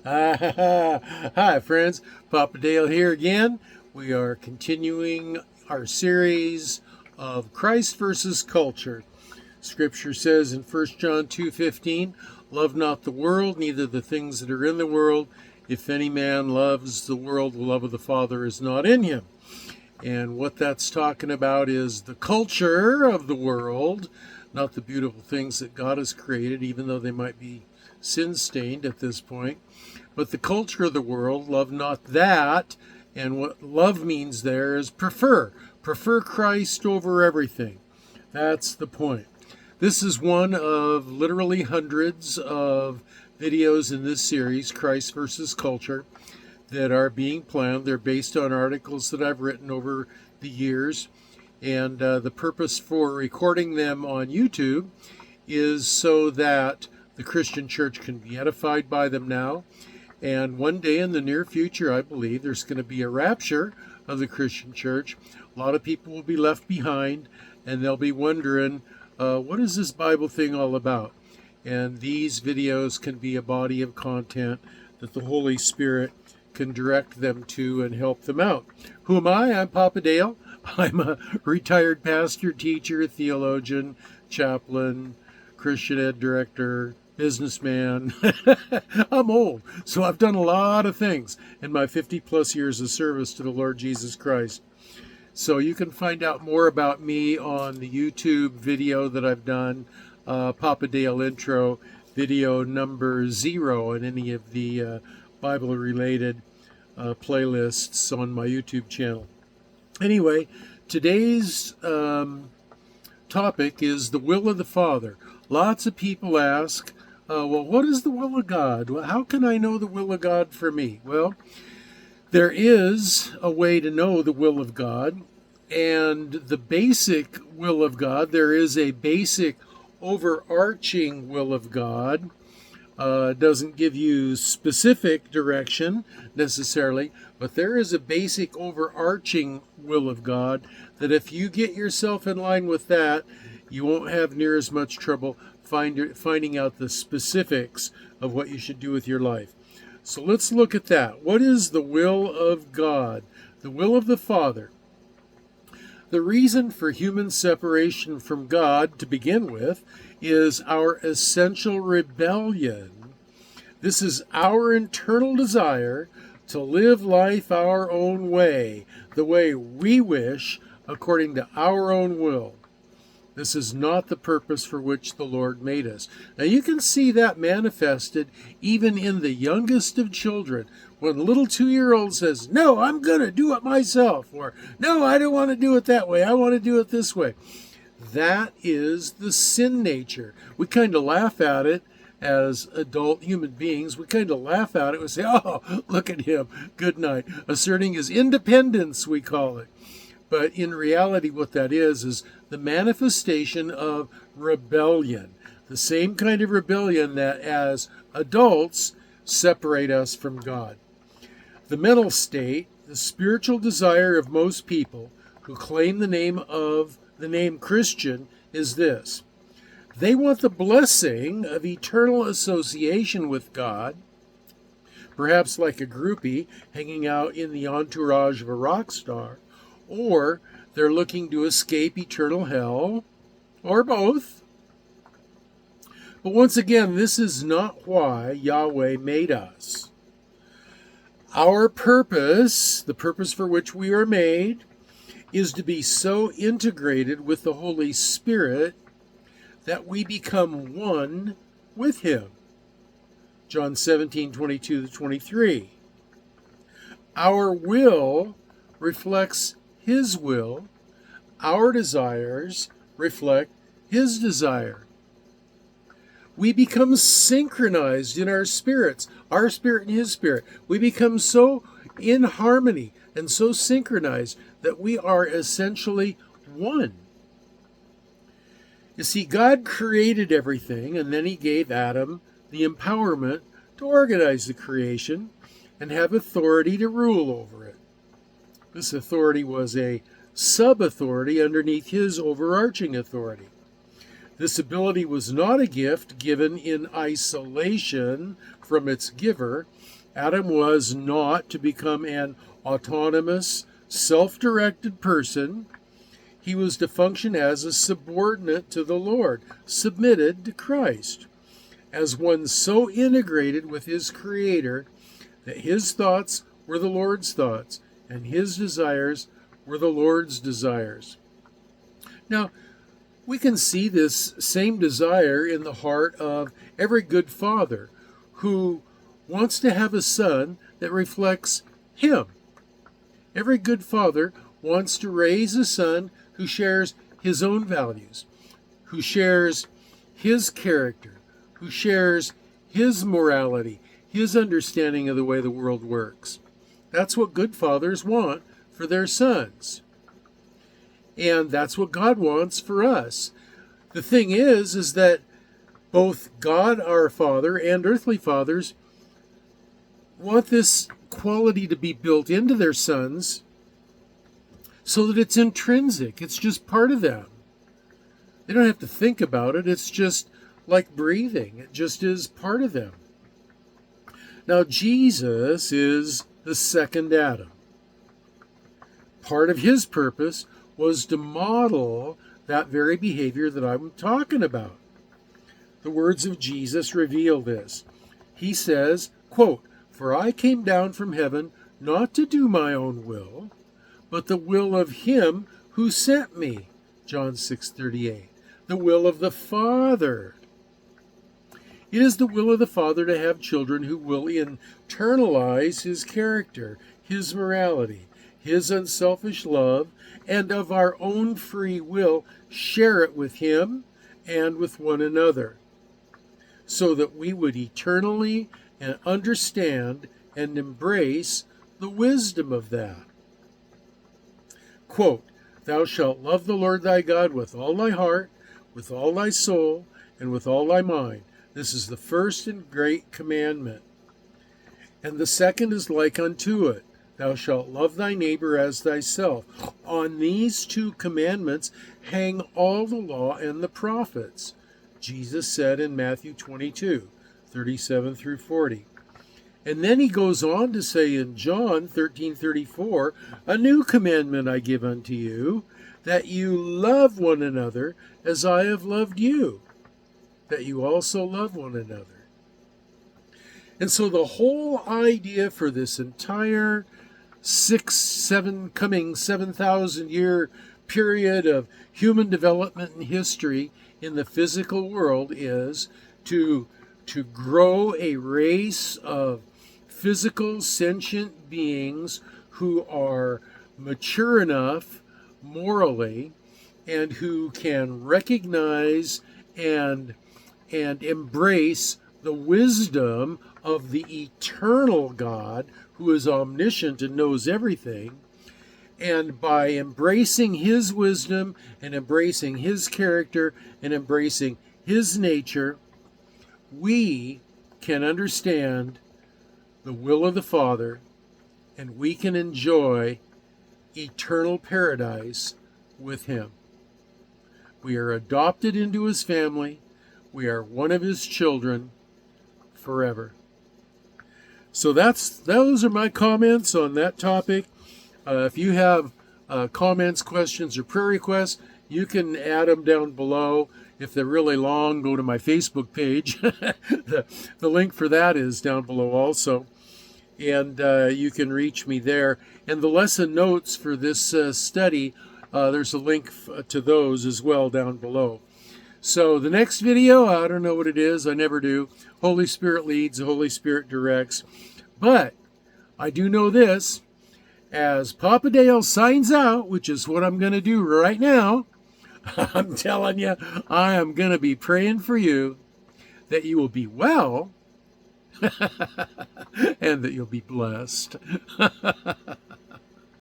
Hi, friends. Papa Dale here again. We are continuing our series of Christ versus culture. Scripture says in 1 John 2:15, "Love not the world, neither the things that are in the world. If any man loves the world, the love of the Father is not in him." And what that's talking about is the culture of the world, not the beautiful things that God has created, even though they might be sin stained at this point. But the culture of the world, love not that. And what love means there is prefer. Prefer Christ over everything. That's the point. This is one of literally hundreds of videos in this series, Christ versus Culture, that are being planned. They're based on articles that I've written over the years. And the purpose for recording them on YouTube is so that the Christian church can be edified by them now. And one day in the near future, I believe there's going to be a rapture of the Christian church. A lot of people will be left behind, and they'll be wondering, what is this Bible thing all about? And these videos can be a body of content that the Holy Spirit can direct them to and help them out. Who am I? I'm Papa Dale. I'm a retired pastor, teacher, theologian, chaplain, Christian ed director, businessman. I'm old, so I've done a lot of things in my 50 plus years of service to the Lord Jesus Christ. So you can find out more about me on the YouTube video that I've done, Papa Dale Intro, video number 0 in any of the Bible-related playlists on my YouTube channel. Anyway, today's topic is the will of the Father. Lots of people ask, well, what is the will of God? Well, how can I know the will of God for me? Well, there is a way to know the will of God, and the basic will of God, there is a basic overarching will of God. Doesn't give you specific direction necessarily, but there is a basic overarching will of God that if you get yourself in line with that, you won't have near as much trouble finding out the specifics of what you should do with your life. So let's look at that. What is the will of God? The will of the Father. The reason for human separation from God, to begin with, is our essential rebellion. This is our internal desire to live life our own way, the way we wish, according to our own will. This is not the purpose for which the Lord made us. Now you can see that manifested even in the youngest of children. When a little 2-year-old says, "No, I'm going to do it myself," or "No, I don't want to do it that way. I want to do it this way." That is the sin nature. We kind of laugh at it as adult human beings. We kind of laugh at it. We say, "Oh, look at him. Good night." Asserting his independence, we call it. But in reality, what that is the manifestation of rebellion. The same kind of rebellion that as adults separate us from God. The mental state, the spiritual desire of most people who claim the name Christian is this. They want the blessing of eternal association with God, perhaps like a groupie hanging out in the entourage of a rock star, or they're looking to escape eternal hell, or both. But once again, this is not why Yahweh made us. Our purpose, the purpose for which we are made, is to be so integrated with the Holy Spirit that we become one with Him. John 17:22-23. Our will reflects His will. Our desires reflect His desire. We become synchronized in our spirits, our spirit and His spirit. We become so in harmony and so synchronized that we are essentially one. You see, God created everything, and then He gave Adam the empowerment to organize the creation and have authority to rule over it. This authority was a sub-authority underneath His overarching authority. This ability was not a gift given in isolation from its giver. Adam was not to become an autonomous, self-directed person. He was to function as a subordinate to the Lord, submitted to Christ, as one so integrated with his Creator that his thoughts were the Lord's thoughts and his desires were the Lord's desires. Now, we can see this same desire in the heart of every good father who wants to have a son that reflects him. Every good father wants to raise a son who shares his own values, who shares his character, who shares his morality, his understanding of the way the world works. That's what good fathers want for their sons. And that's what God wants for us. The thing is that both God, our Father, and earthly fathers want this quality to be built into their sons so that it's intrinsic. It's just part of them. They don't have to think about it. It's just like breathing. It just is part of them. Now, Jesus is the second Adam. Part of his purpose was to model that very behavior that I'm talking about. The words of Jesus reveal this. He says, quote, "For I came down from heaven not to do my own will, but the will of him who sent me." John 6:38. The will of the Father. It is the will of the Father to have children who will internalize his character, his morality, his unselfish love, and of our own free will share it with him and with one another, so that we would eternally understand and embrace the wisdom of that. Quote, "Thou shalt love the Lord thy God with all thy heart, with all thy soul, and with all thy mind. This is the first and great commandment. And the second is like unto it. Thou shalt love thy neighbor as thyself. On these two commandments hang all the law and the prophets," Jesus said in Matthew 22:37 through 40. And then he goes on to say in John 13:34, "A new commandment I give unto you, that you love one another as I have loved you, that you also love one another." And so the whole idea for this entire 7,000 year period of human development and history in the physical world is to grow a race of physical sentient beings who are mature enough morally and who can recognize and embrace the wisdom of the eternal God who is omniscient and knows everything. And by embracing his wisdom and embracing his character and embracing his nature, we can understand the will of the Father, and we can enjoy eternal paradise with him. We are adopted into his family. We are one of his children forever. So those are my comments on that topic. If you have comments, questions, or prayer requests, you can add them down below. If they're really long, go to my Facebook page. The link for that is down below also. And you can reach me there. And the lesson notes for this study, there's a link to those as well down below. So the next video, I don't know what it is. I never do. Holy Spirit leads, the Holy Spirit directs. But I do know this. As Papa Dale signs out, which is what I'm going to do right now, I'm telling you, I am going to be praying for you that you will be well and that you'll be blessed.